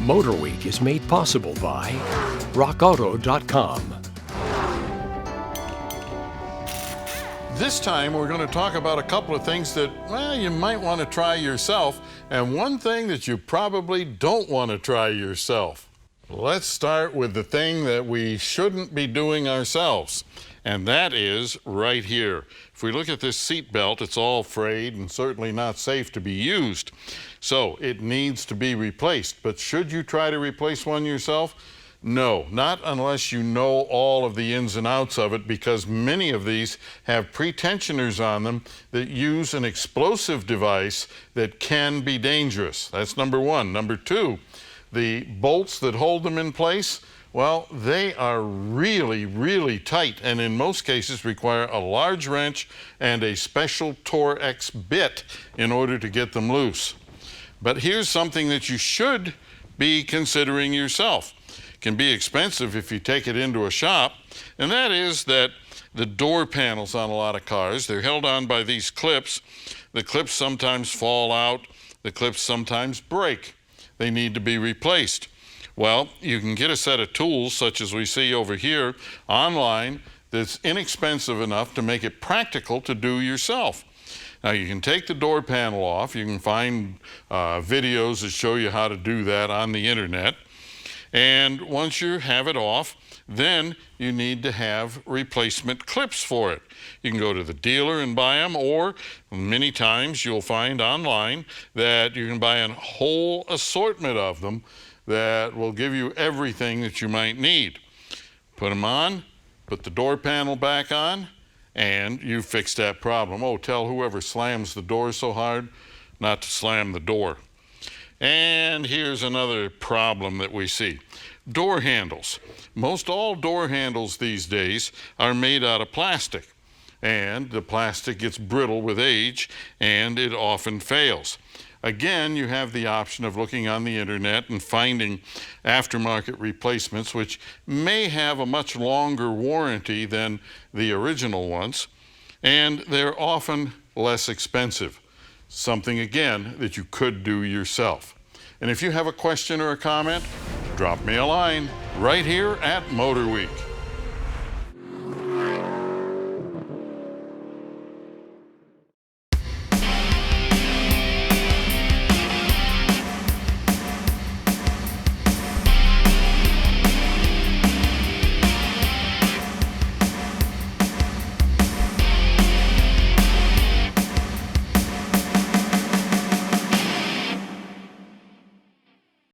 MotorWeek is made possible by rockauto.com. This time we're going to talk about a couple of things that, well, you might want to try yourself, and one thing that you probably don't want to try yourself. Let's start with the thing that we shouldn't be doing ourselves, and that is right here. If we look at this seat belt, it's all frayed and certainly not safe to be used. So it needs to be replaced. But should you try to replace one yourself? No, not unless you know all of the ins and outs of it, because many of these have pretensioners on them that use an explosive device that can be dangerous. That's number one. Number two, the bolts that hold them in place, well, they are really, really tight, and in most cases require a large wrench and a special Torx bit in order to get them loose. But here's something that you should be considering yourself. It can be expensive if you take it into a shop, and that is that the door panels on a lot of cars, they're held on by these clips. The clips sometimes fall out. The clips sometimes break. They need to be replaced. Well, you can get a set of tools, such as we see over here, online, that's inexpensive enough to make it practical to do yourself. Now, you can take the door panel off. You can find videos that show you how to do that on the internet. And once you have it off, then you need to have replacement clips for it. You can go to the dealer and buy them, or many times you'll find online that you can buy a whole assortment of them that will give you everything that you might need. Put them on, put the door panel back on, and you fix that problem. Oh, tell whoever slams the door so hard not to slam the door. And here's another problem that we see. Door handles. Most all door handles these days are made out of plastic, and the plastic gets brittle with age, and it often fails. Again, you have the option of looking on the internet and finding aftermarket replacements, which may have a much longer warranty than the original ones, and they're often less expensive. Something, again, that you could do yourself. And if you have a question or a comment, drop me a line right here at MotorWeek.